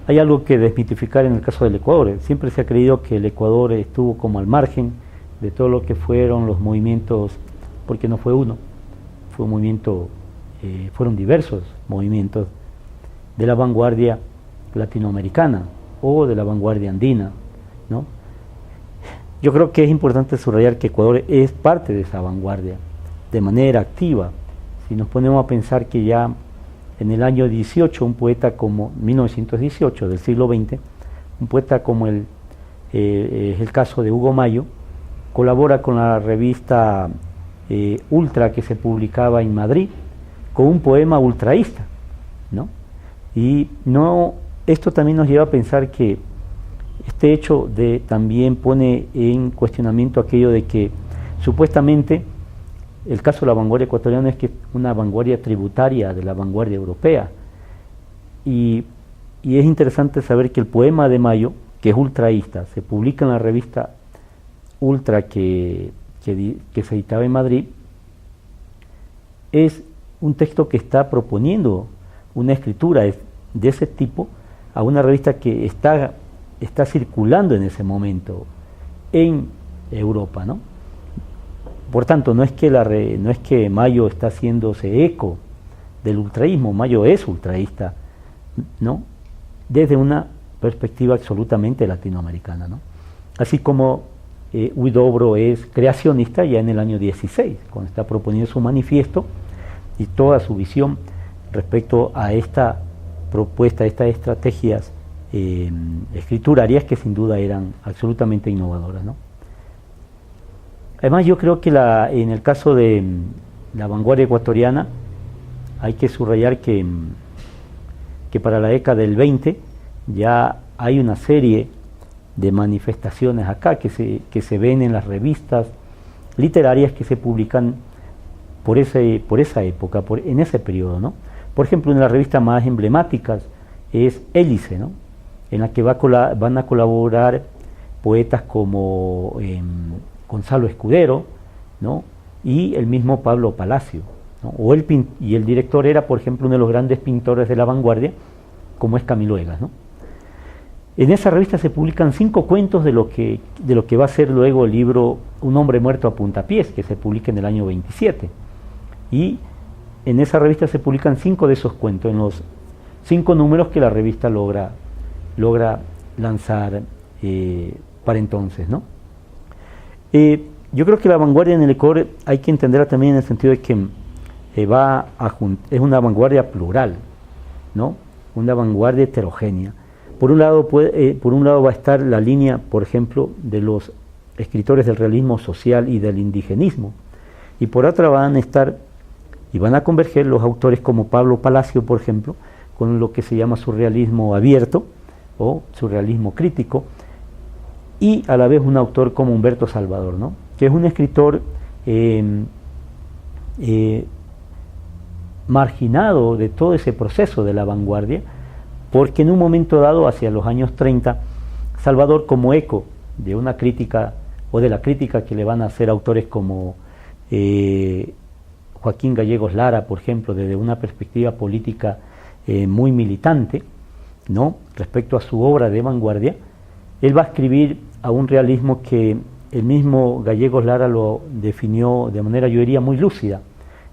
Hay algo que desmitificar en el caso del Ecuador. Siempre se ha creído que el Ecuador estuvo como al margen de todo lo que fueron los movimientos, porque no fue uno, fue un movimiento, fueron diversos movimientos de la vanguardia latinoamericana o de la vanguardia andina, ¿no? Yo creo que es importante subrayar que Ecuador es parte de esa vanguardia, de manera activa. Si nos ponemos a pensar que ya en el año 18, un poeta como 1918 del siglo XX, un poeta como es el caso de Hugo Mayo, colabora con la revista Ultra que se publicaba en Madrid, con un poema ultraísta, ¿no? Y esto también nos lleva a pensar que este hecho también pone en cuestionamiento aquello de que supuestamente el caso de la vanguardia ecuatoriana es que es una vanguardia tributaria de la vanguardia europea. Y es interesante saber que el poema de Mayo, que es ultraísta, se publica en la revista Ultra que se editaba en Madrid, es un texto que está proponiendo una escritura de ese tipo a una revista que está circulando en ese momento en Europa, ¿no? Por tanto, no es que Mayo está haciéndose eco del ultraísmo. Mayo es ultraísta, ¿no? Desde una perspectiva absolutamente latinoamericana, ¿no? Así como Huidobro es creacionista ya en el año 16, cuando está proponiendo su manifiesto y toda su visión respecto a esta propuesta, estas estrategias escriturarias que sin duda eran absolutamente innovadoras, ¿no? Además, yo creo que en el caso de la vanguardia ecuatoriana hay que subrayar que para la década del 20 ya hay una serie de manifestaciones acá que se ven en las revistas literarias que se publican por esa época, en ese periodo, ¿no? Por ejemplo, una de las revistas más emblemáticas es Hélice, ¿no? En la que van a colaborar poetas como Gonzalo Escudero, ¿no? Y el mismo Pablo Palacio, ¿no? Y el director era, por ejemplo, uno de los grandes pintores de la vanguardia, como es Camilo Egas, ¿no? En esa revista se publican 5 cuentos de lo que va a ser luego el libro Un hombre muerto a puntapiés, que se publica en el año 27. Y en esa revista se publican 5 de esos cuentos, en los 5 números que la revista logra lanzar para entonces, ¿no? Yo creo que la vanguardia en el Ecuador hay que entenderla también en el sentido de que es una vanguardia plural, ¿no? Una vanguardia heterogénea. Por un lado va a estar la línea, por ejemplo, de los escritores del realismo social y del indigenismo, y por otra van a converger los autores como Pablo Palacio, por ejemplo, con lo que se llama surrealismo abierto o surrealismo crítico, y a la vez un autor como Humberto Salvador, ¿no? Que es un escritor marginado de todo ese proceso de la vanguardia, porque en un momento dado, hacia los años 30, Salvador, como eco de una crítica o de la crítica que le van a hacer autores como Joaquín Gallegos Lara, por ejemplo, desde una perspectiva política muy militante, ¿no? Respecto a su obra de vanguardia, él va a escribir a un realismo que el mismo Gallegos Lara lo definió de manera, yo diría, muy lúcida.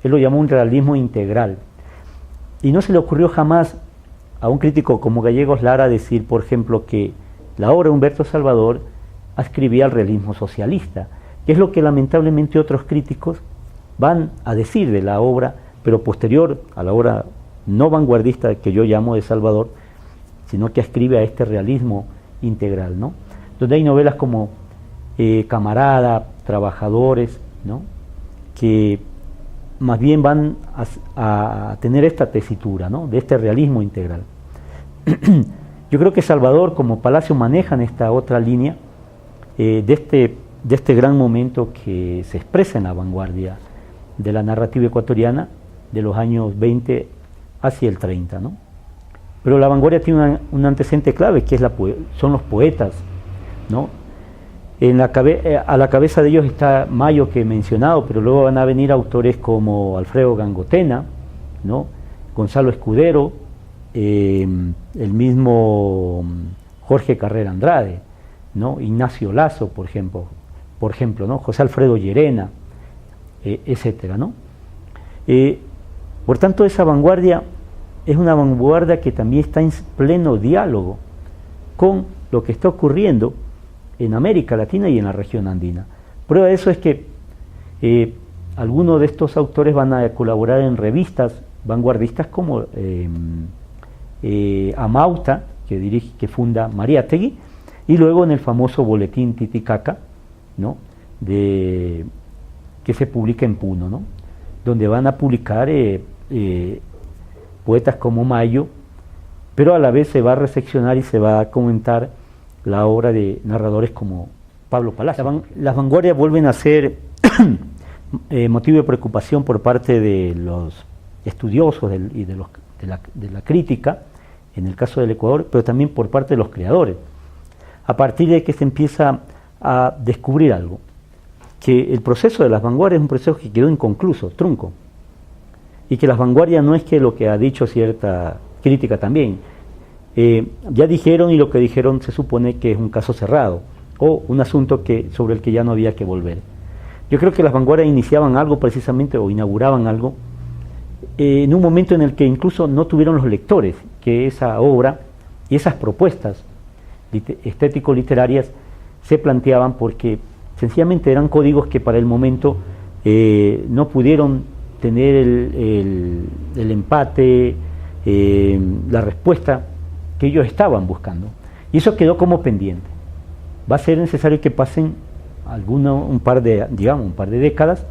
Él lo llamó un realismo integral. Y no se le ocurrió jamás a un crítico como Gallegos Lara decir, por ejemplo, que la obra de Humberto Salvador ascribía al realismo socialista, que es lo que lamentablemente otros críticos van a decir de la obra, pero posterior a la obra no vanguardista que yo llamo de Salvador, sino que ascribe a este realismo integral, ¿no? Donde hay novelas como Camarada, Trabajadores, ¿no? Que más bien van a tener esta tesitura, ¿no? De este realismo integral. Yo creo que Salvador como Palacio manejan esta otra línea de este gran momento que se expresa en la vanguardia de la narrativa ecuatoriana de los años 20 hacia el 30, ¿no? Pero la vanguardia tiene un antecedente clave, que son los poetas, ¿no? A la cabeza de ellos está Mayo, que he mencionado, pero luego van a venir autores como Alfredo Gangotena, ¿no? Gonzalo Escudero, el mismo Jorge Carrera Andrade, ¿no? Ignacio Lazo, por ejemplo, ¿no? José Alfredo Llerena, etcétera, ¿no? Por tanto, esa vanguardia es una vanguardia que también está en pleno diálogo con lo que está ocurriendo en América Latina y en la región andina. Prueba de eso es que algunos de estos autores van a colaborar en revistas vanguardistas como Amauta, que funda Mariátegui, y luego en el famoso boletín Titicaca, ¿no? Que se publica en Puno, ¿no? Donde van a publicar poetas como Mayo, pero a la vez se va a reseccionar y se va a comentar la obra de narradores como Pablo Palacio. Las vanguardias vuelven a ser motivo de preocupación por parte de los estudiosos y de la crítica, en el caso del Ecuador, pero también por parte de los creadores, a partir de que se empieza a descubrir algo, que el proceso de las vanguardias es un proceso que quedó inconcluso, trunco, y que las vanguardias no es que lo que ha dicho cierta crítica también, ya dijeron, y lo que dijeron se supone que es un caso cerrado, o un asunto sobre el que ya no había que volver. Yo creo que las vanguardias iniciaban algo precisamente, o inauguraban algo, en un momento en el que incluso no tuvieron los lectores que esa obra y esas propuestas estético-literarias se planteaban, porque sencillamente eran códigos que para el momento no pudieron tener el empate, la respuesta que ellos estaban buscando. Y eso quedó como pendiente. Va a ser necesario que pasen un par de décadas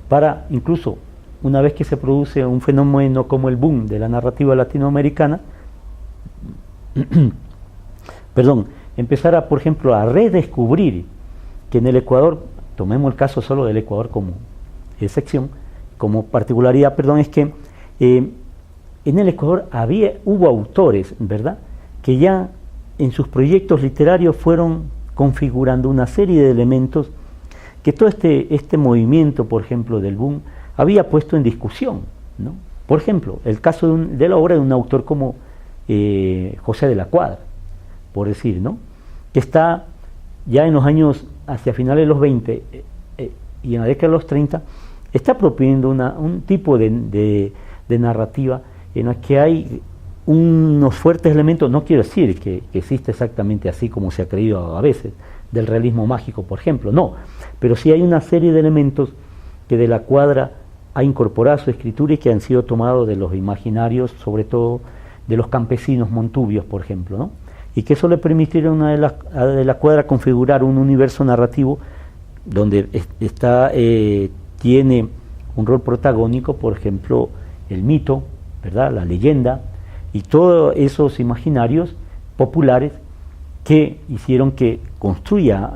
para, incluso una vez que se produce un fenómeno como el boom de la narrativa latinoamericana, empezar a, por ejemplo, a redescubrir que en el Ecuador, tomemos el caso solo del Ecuador como excepción, como particularidad, es que en el Ecuador hubo autores, ¿verdad?, que ya en sus proyectos literarios fueron configurando una serie de elementos que todo este movimiento, por ejemplo, del boom, había puesto en discusión, ¿no? Por ejemplo, el caso de la obra de un autor como José de la Cuadra, por decir, ¿no?, que está ya en los años, hacia finales de los 20 y en la década de los 30, está proponiendo un tipo de narrativa en la que hay unos fuertes elementos, no quiero decir que existe exactamente así como se ha creído a veces, del realismo mágico, por ejemplo, no, pero sí hay una serie de elementos que de la Cuadra ha incorporado a su escritura y que han sido tomados de los imaginarios, sobre todo de los campesinos montubios, por ejemplo, ¿no? Y que eso le permitieron a de la Cuadra configurar un universo narrativo donde tiene un rol protagónico, por ejemplo, el mito, ¿verdad?, la leyenda, y todos esos imaginarios populares que hicieron que construya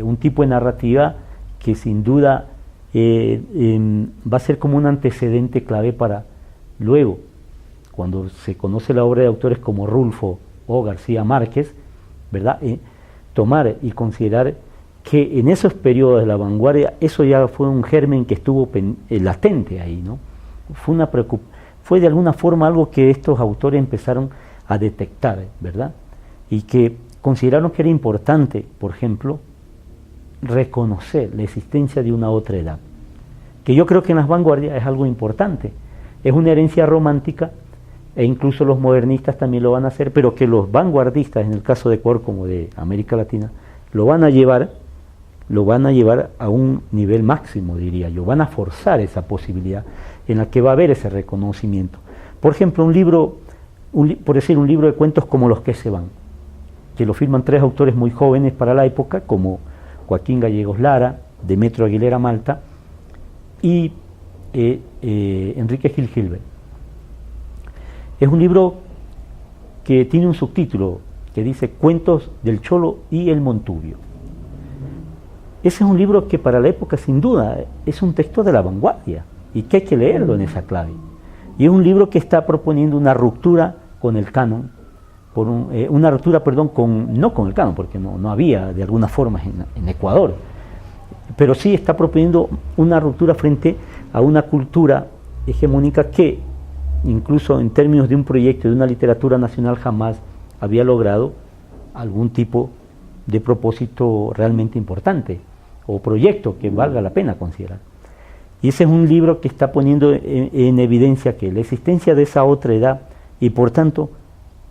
un tipo de narrativa que sin duda va a ser como un antecedente clave para luego, cuando se conoce la obra de autores como Rulfo o García Márquez, ¿verdad?, tomar y considerar que en esos periodos de la vanguardia eso ya fue un germen que estuvo latente ahí, ¿no? Fue de alguna forma algo que estos autores empezaron a detectar, ¿verdad?, y que consideraron que era importante, por ejemplo, reconocer la existencia de una otra edad, que yo creo que en las vanguardias es algo importante, es una herencia romántica, e incluso los modernistas también lo van a hacer, pero que los vanguardistas, en el caso de Ecuador como de América Latina, lo van a llevar a un nivel máximo, diría yo, van a forzar esa posibilidad en la que va a haber ese reconocimiento. Por ejemplo, un libro de cuentos como Los que se van, que lo firman 3 autores muy jóvenes para la época, como Joaquín Gallegos Lara, Demetrio Aguilera Malta y Enrique Gil Gilbert. Es un libro que tiene un subtítulo que dice Cuentos del Cholo y el Montubio. Ese es un libro que para la época sin duda es un texto de la vanguardia y que hay que leerlo en esa clave. Y es un libro que está proponiendo una ruptura con el canon, no con el canon, porque no había de alguna forma en Ecuador, pero sí está proponiendo una ruptura frente a una cultura hegemónica que incluso en términos de un proyecto de una literatura nacional, jamás había logrado algún tipo de propósito realmente importante o proyecto que valga la pena considerar. Y ese es un libro que está poniendo en evidencia que la existencia de esa otra edad y por tanto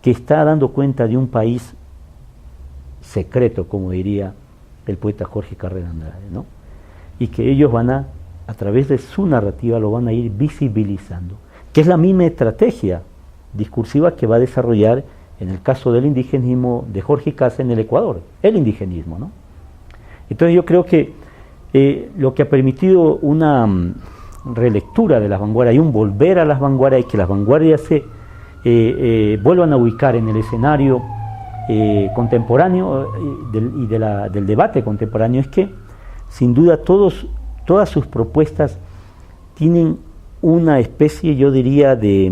que está dando cuenta de un país secreto, como diría el poeta Jorge Carrera Andrade, ¿no? Y que ellos van a través de su narrativa lo van a ir visibilizando, que es la misma estrategia discursiva que va a desarrollar en el caso del indigenismo de Jorge Casa en el Ecuador, el indigenismo, ¿no? Entonces yo creo que lo que ha permitido una relectura de las vanguardias y un volver a las vanguardias y que las vanguardias se vuelvan a ubicar en el escenario contemporáneo del debate contemporáneo es que sin duda todas sus propuestas tienen una especie, yo diría, de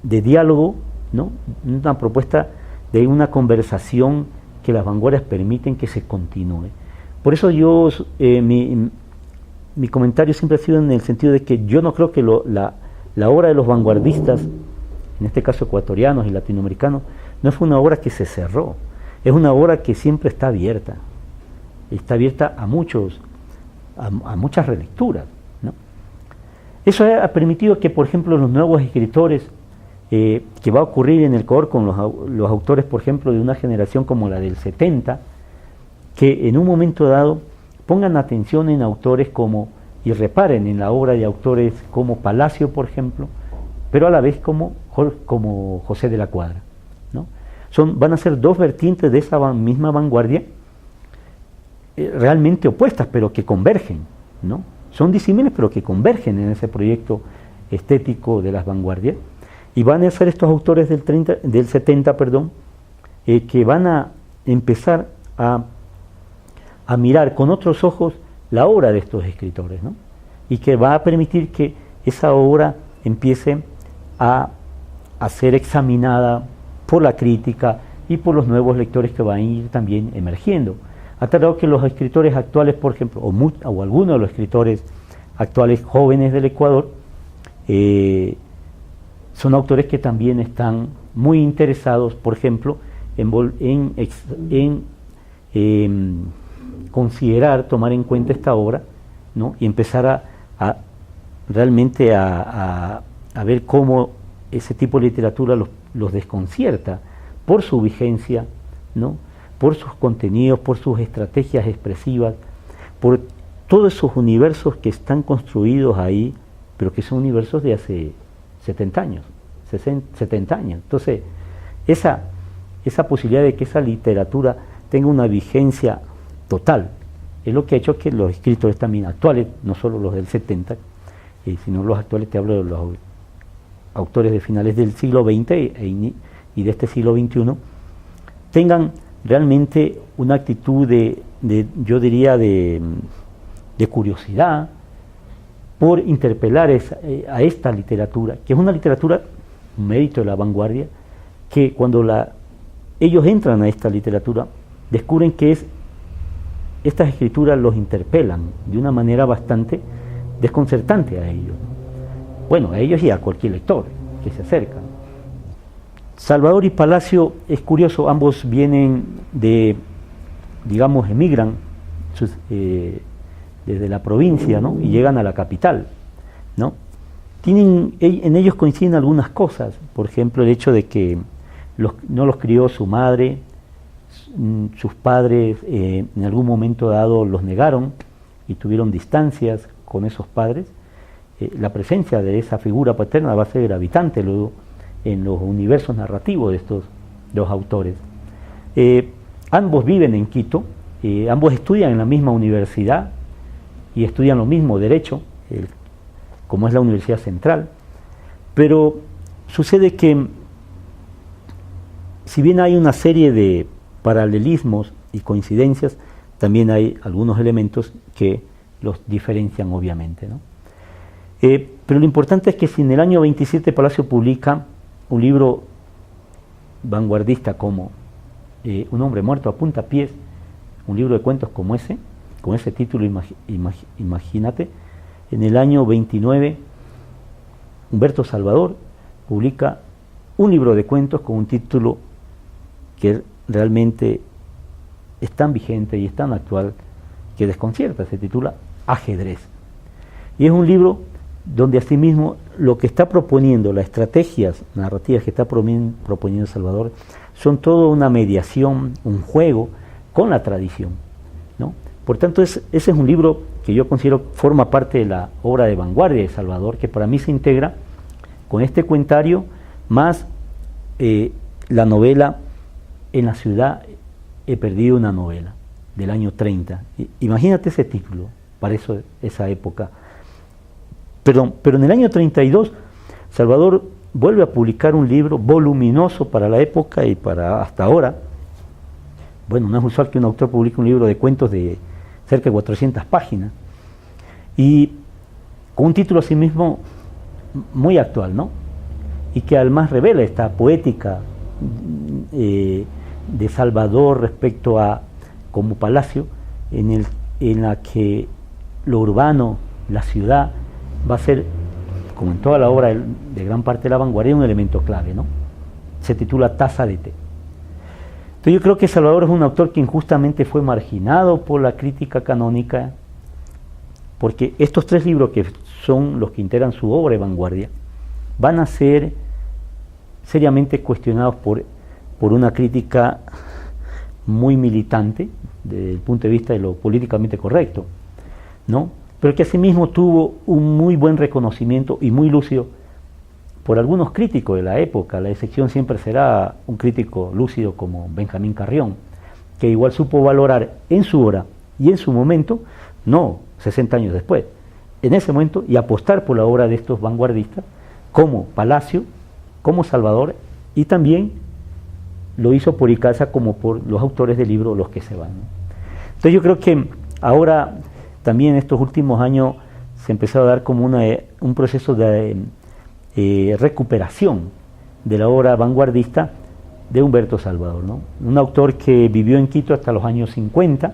diálogo, ¿no? Una propuesta de una conversación que las vanguardias permiten que se continúe. Por eso mi comentario siempre ha sido en el sentido de que yo no creo que la obra de los vanguardistas, en este caso ecuatorianos y latinoamericanos, no fue una obra que se cerró, es una obra que siempre está abierta a muchas relecturas, ¿no? Eso ha permitido que, por ejemplo, los nuevos escritores, que va a ocurrir en el Ecuador con los autores, por ejemplo, de una generación como la del 70, que en un momento dado pongan atención en autores y reparen en la obra de autores como Palacio, por ejemplo, pero a la vez como José de la Cuadra, ¿no? Van a ser dos vertientes de esa misma vanguardia, realmente opuestas, pero que convergen, ¿no? Son disímiles, pero que convergen en ese proyecto estético de las vanguardias, y van a ser estos autores del 70, que van a empezar a mirar con otros ojos la obra de estos escritores, ¿no? Y que va a permitir que esa obra empiece a ser examinada por la crítica y por los nuevos lectores que van a ir también emergiendo. Ha tardado que los escritores actuales, por ejemplo, o algunos de los escritores actuales jóvenes del Ecuador, son autores que también están muy interesados, por ejemplo, en considerar, tomar en cuenta esta obra, ¿no? Y empezar realmente a ver cómo ese tipo de literatura los desconcierta por su vigencia, ¿no? Por sus contenidos, por sus estrategias expresivas, por todos esos universos que están construidos ahí, pero que son universos de hace 70 años. Entonces, esa posibilidad de que esa literatura tenga una vigencia total es lo que ha hecho que los escritores también actuales, no solo los del 70, sino los actuales, te hablo de los autores de finales del siglo XX y de este siglo XXI, tengan realmente una actitud yo diría, de curiosidad por interpelar a esta literatura, que es una literatura, un mérito de la vanguardia, que cuando ellos entran a esta literatura, descubren que estas escrituras los interpelan de una manera bastante desconcertante a ellos. Bueno, a ellos y a cualquier lector que se acerca. Salvador y Palacio es curioso, ambos vienen emigran desde la provincia, ¿no? Y llegan a la capital, ¿no? En ellos coinciden algunas cosas, por ejemplo, el hecho de que no los crió su madre, sus padres en algún momento dado los negaron y tuvieron distancias con esos padres. La presencia de esa figura paterna va a ser gravitante luego en los universos narrativos de estos dos autores. Ambos viven en Quito, ambos estudian en la misma universidad y estudian lo mismo, Derecho, como es la Universidad Central, pero sucede que si bien hay una serie de paralelismos y coincidencias, también hay algunos elementos que los diferencian obviamente, ¿no? Pero lo importante es que si en el año 27 Palacio publica un libro vanguardista como Un hombre muerto a puntapiés, un libro de cuentos como ese, con ese título, imagínate, en el año 29 Humberto Salvador publica un libro de cuentos con un título que realmente es tan vigente y es tan actual que desconcierta. Se titula Ajedrez. Y es un libro donde asimismo lo que está proponiendo, las estrategias narrativas que está proponiendo Salvador, son toda una mediación, un juego con la tradición, ¿no? Por tanto, ese es un libro que yo considero forma parte de la obra de vanguardia de Salvador, que para mí se integra con este cuentario más la novela En la ciudad he perdido una novela, del año 30. Imagínate ese título para esa época. Pero en el año 32, Salvador vuelve a publicar un libro voluminoso para la época y para hasta ahora. Bueno, no es usual que un autor publique un libro de cuentos de cerca de 400 páginas, y con un título así mismo muy actual, ¿no? Y que además revela esta poética de Salvador respecto a como Palacio, en la que lo urbano, la ciudad, va a ser, como en toda la obra de gran parte de la vanguardia, un elemento clave, ¿no? Se titula Taza de té. Entonces yo creo que Salvador es un autor que injustamente fue marginado por la crítica canónica, porque estos tres libros, que son los que integran su obra de vanguardia, van a ser seriamente cuestionados por una crítica muy militante desde el punto de vista de lo políticamente correcto, ¿no? Pero que asimismo tuvo un muy buen reconocimiento y muy lúcido por algunos críticos de la época. La excepción siempre será un crítico lúcido como Benjamín Carrión, que igual supo valorar en su hora y en su momento, no 60 años después, en ese momento, y apostar por la obra de estos vanguardistas como Palacio, como Salvador, y también lo hizo por Icaza como por los autores del libro Los que se van, ¿no? Entonces yo creo que ahora también en estos últimos años se empezó a dar como un proceso de recuperación de la obra vanguardista de Humberto Salvador, ¿no? Un autor que vivió en Quito hasta los años 50,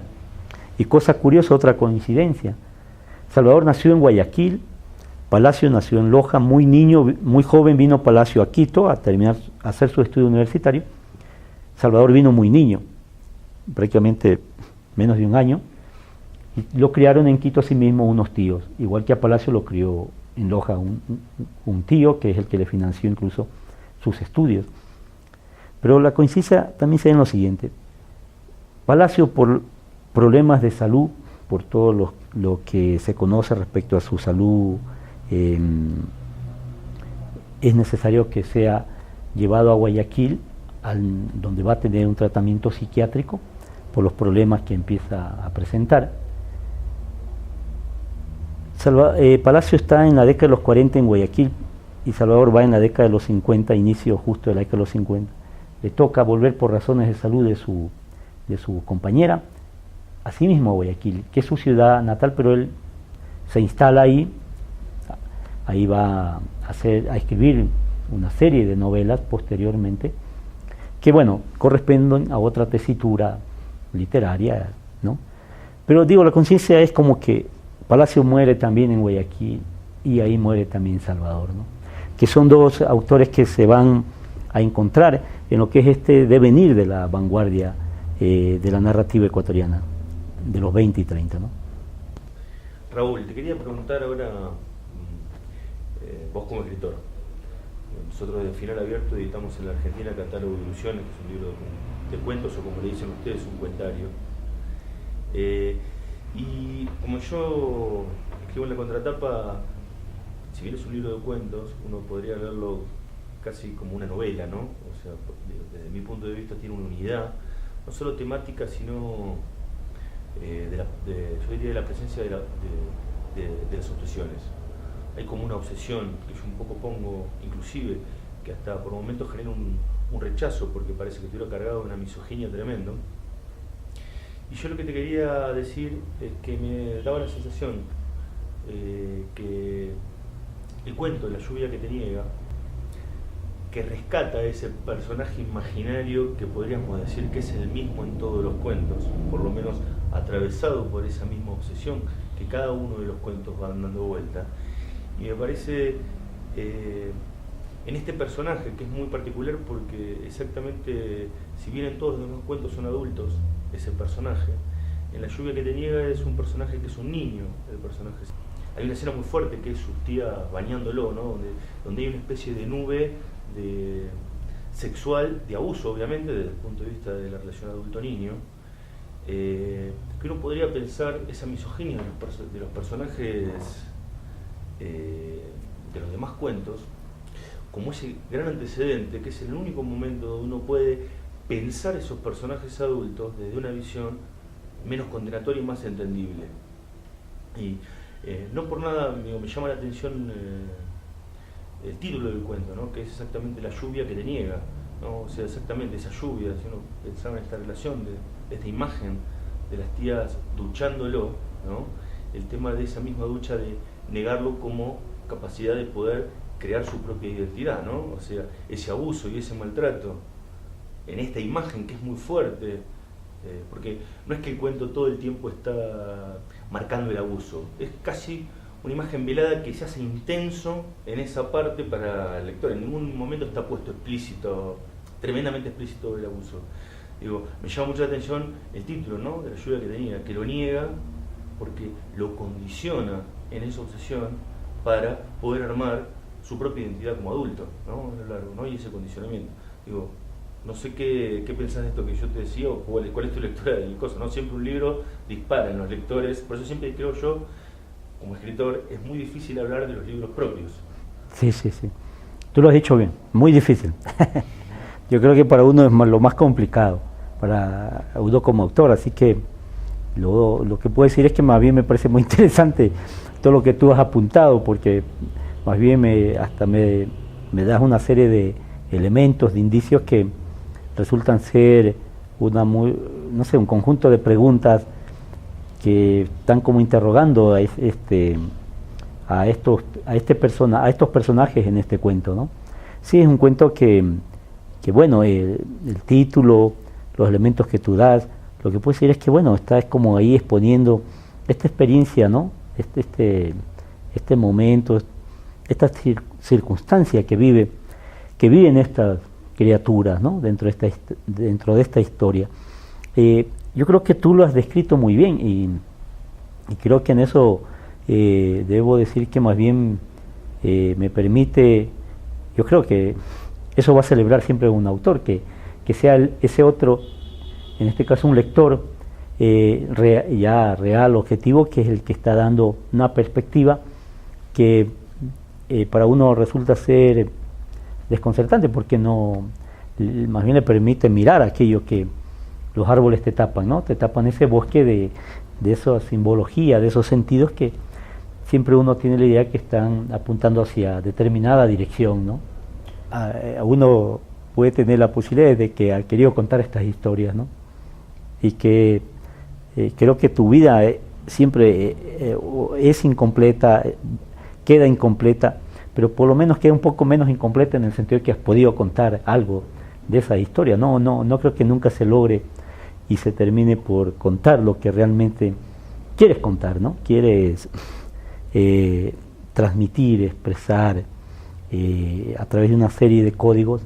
y cosa curiosa, otra coincidencia, Salvador nació en Guayaquil, Palacio nació en Loja, muy niño, muy joven vino Palacio a Quito a hacer su estudio universitario. Salvador vino muy niño, prácticamente menos de un año, y lo criaron en Quito a sí mismo unos tíos, igual que a Palacio lo crió en Loja un tío, que es el que le financió incluso sus estudios. Pero la coincidencia también se ve en lo siguiente: Palacio, por problemas de salud, por todo lo que se conoce respecto a su salud, es necesario que sea llevado a Guayaquil, donde va a tener un tratamiento psiquiátrico por los problemas que empieza a presentar. Palacio está en la década de los 40 en Guayaquil, y Salvador va en la década de los 50, inicio justo de la década de los 50. Le toca volver por razones de salud de su compañera, así mismo a Guayaquil, que es su ciudad natal, pero él se instala ahí va a escribir una serie de novelas posteriormente, que bueno, corresponden a otra tesitura literaria, ¿no? Pero digo, la conciencia es como que Palacio muere también en Guayaquil, y ahí muere también Salvador, ¿no? Que son dos autores que se van a encontrar en lo que es este devenir de la vanguardia de la narrativa ecuatoriana de los 20 y 30, ¿no? Raúl, te quería preguntar ahora, vos como escritor, nosotros de Final Abierto editamos en la Argentina Catálogo de Ilusiones, que es un libro de cuentos, o como le dicen ustedes, un cuentario. Y como yo escribo en la contratapa, si bien es un libro de cuentos, uno podría verlo casi como una novela, ¿no? O sea, desde mi punto de vista tiene una unidad, no solo temática, sino yo diría de la presencia de las obsesiones. Hay como una obsesión que yo un poco pongo, inclusive, que hasta por momentos genera un rechazo, porque parece que estuviera cargado de una misoginia tremendo. Y yo lo que te quería decir es que me daba la sensación que el cuento La lluvia que te niega, que rescata ese personaje imaginario que podríamos decir que es el mismo en todos los cuentos, por lo menos atravesado por esa misma obsesión que cada uno de los cuentos van dando vuelta. Y me parece en este personaje, que es muy particular porque exactamente, si bien en todos los demás cuentos son adultos, ese personaje, en La lluvia que te niega es un personaje que es un niño, el personaje. Hay una escena muy fuerte que es sus tías bañándolo, ¿no? donde hay una especie de nube sexual, de abuso obviamente, desde el punto de vista de la relación adulto-niño, que uno podría pensar esa misoginia de los personajes de los demás cuentos como ese gran antecedente, que es el único momento donde uno puede pensar esos personajes adultos desde una visión menos condenatoria y más entendible. Y no por nada me llama la atención el título del cuento, ¿no? Que es exactamente La lluvia que te niega, ¿no? O sea, exactamente esa lluvia, si uno pensaba en esta relación, de esta imagen de las tías duchándolo, ¿no? El tema de esa misma ducha, de negarlo como capacidad de poder crear su propia identidad, ¿no? O sea, ese abuso y ese maltrato en esta imagen que es muy fuerte, porque no es que el cuento todo el tiempo está marcando el abuso, es casi una imagen velada que se hace intenso en esa parte para el lector. En ningún momento está puesto explícito, tremendamente explícito el abuso. Digo, me llama mucho la atención el título, ¿no? De La lluvia que tenía, que lo niega porque lo condiciona en esa obsesión para poder armar su propia identidad como adulto, ¿no? A lo largo, ¿no? Y ese condicionamiento. Digo, no sé qué pensás de esto que yo te decía, o cuál es tu lectura del cosa, ¿no? Siempre un libro dispara en los lectores, por eso siempre creo yo, como escritor, es muy difícil hablar de los libros propios. Sí. Tú lo has dicho bien, muy difícil. Yo creo que para uno es lo más complicado, para uno como autor, así que lo que puedo decir es que más bien me parece muy interesante todo lo que tú has apuntado, porque más bien me das una serie de elementos, de indicios que resultan ser un conjunto de preguntas que están como interrogando a estos personajes en este cuento, ¿no? Sí, es un cuento que bueno, el título, los elementos que tú das, lo que puedo decir es que bueno, estás como ahí exponiendo esta experiencia, ¿no? Este momento, esta circunstancia que viven estas criaturas, ¿no? dentro de esta historia. Yo creo que tú lo has descrito muy bien y creo que en eso debo decir que más bien me permite, yo creo que eso va a celebrar siempre un autor, que sea ese otro, en este caso un lector real, objetivo, que es el que está dando una perspectiva que para uno resulta ser desconcertante, porque más bien le permite mirar aquello que los árboles te tapan, ¿no? Te tapan ese bosque de esa simbología, de esos sentidos que siempre uno tiene la idea que están apuntando hacia determinada dirección, ¿no? Uno puede tener la posibilidad de que ha querido contar estas historias, ¿no? Y que creo que tu vida siempre es incompleta, queda incompleta, pero por lo menos queda un poco menos incompleta en el sentido de que has podido contar algo de esa historia. No creo que nunca se logre y se termine por contar lo que realmente quieres contar, ¿no? Quieres transmitir, expresar a través de una serie de códigos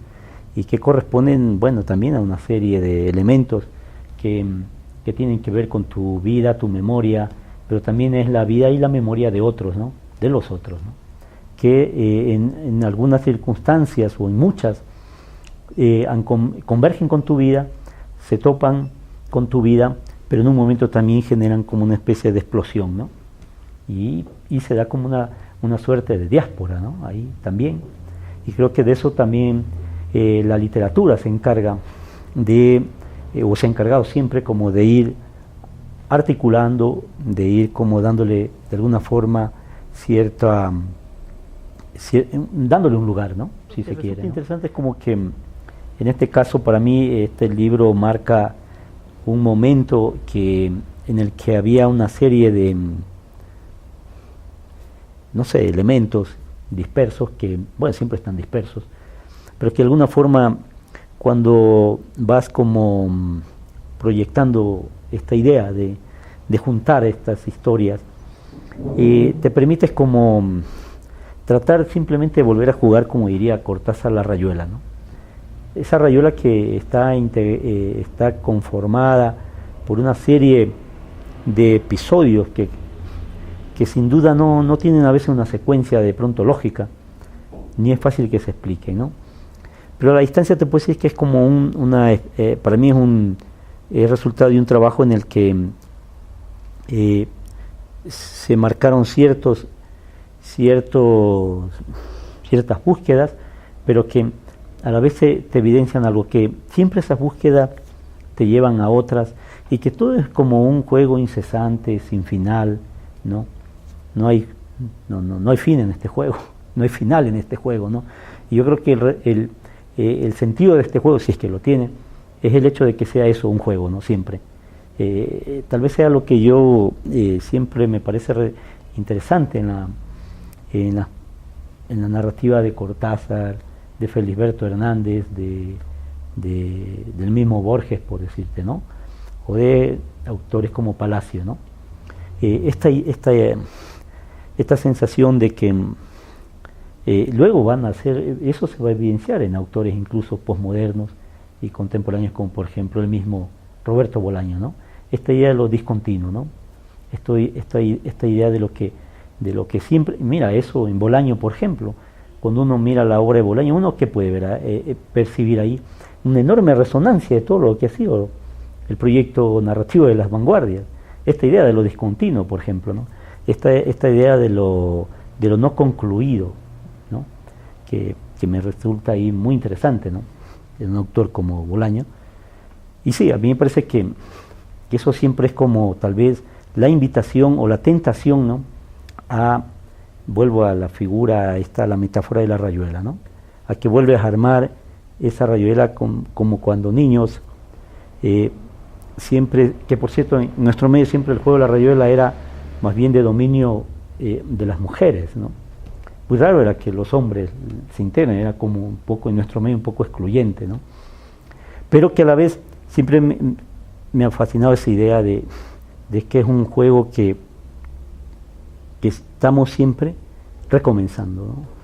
y que corresponden, bueno, también a una serie de elementos que tienen que ver con tu vida, tu memoria, pero también es la vida y la memoria de otros, ¿no? De los otros, ¿no? Que en algunas circunstancias o en muchas convergen con tu vida, se topan con tu vida, pero en un momento también generan como una especie de explosión, ¿no? Y se da como una suerte de diáspora, ¿no? Ahí también. Y creo que de eso también la literatura se encarga o se ha encargado siempre como de ir articulando, de ir como dándole de alguna forma dándole un lugar, ¿no? Si se quiere, ¿no? Interesante es como que en este caso para mí este libro marca un momento en el que había una serie de elementos dispersos que, bueno, siempre están dispersos, pero que de alguna forma cuando vas como proyectando esta idea de juntar estas historias, te permites como tratar simplemente de volver a jugar, como diría Cortázar, la rayuela, ¿no? Esa rayuela que está conformada por una serie de episodios que sin duda no tienen a veces una secuencia de pronto lógica, ni es fácil que se explique, ¿no? Pero a la distancia te puedo decir que es como para mí es resultado de un trabajo en el que se marcaron ciertas búsquedas, pero que a la vez te evidencian algo, que siempre esas búsquedas te llevan a otras, y que todo es como un juego incesante, sin final, ¿no? No hay fin en este juego, no hay final en este juego, ¿no? Y yo creo que el sentido de este juego, si es que lo tiene, es el hecho de que sea eso, un juego, ¿no? Siempre. Tal vez sea lo que yo siempre me parece interesante en la narrativa de Cortázar, de Felisberto Hernández, del mismo Borges, por decirte, ¿no? O de autores como Palacio, ¿no? Esta sensación de que luego van a ser, eso se va a evidenciar en autores incluso posmodernos y contemporáneos, como por ejemplo el mismo Roberto Bolaño, ¿no? Esta idea de lo discontinuo, ¿no? Esta idea de lo que siempre, mira, eso en Bolaño, por ejemplo, cuando uno mira la obra de Bolaño, uno que puede ver, percibir ahí una enorme resonancia de todo lo que ha sido el proyecto narrativo de las vanguardias. Esta idea de lo discontinuo, por ejemplo, ¿no? Esta idea de lo no concluido, ¿no? Que me resulta ahí muy interesante, ¿no? De un autor como Bolaño. Y sí, a mí me parece que eso siempre es como tal vez la invitación o la tentación, ¿no? Vuelvo a la figura, la metáfora de la rayuela, ¿no? A que vuelves a armar esa rayuela como cuando niños, siempre, que por cierto en nuestro medio siempre el juego de la rayuela era más bien de dominio de las mujeres, ¿no? Muy raro era que los hombres se integren, era como un poco en nuestro medio un poco excluyente, ¿no? Pero que a la vez siempre me ha fascinado esa idea de que es un juego que estamos siempre recomenzando, ¿no?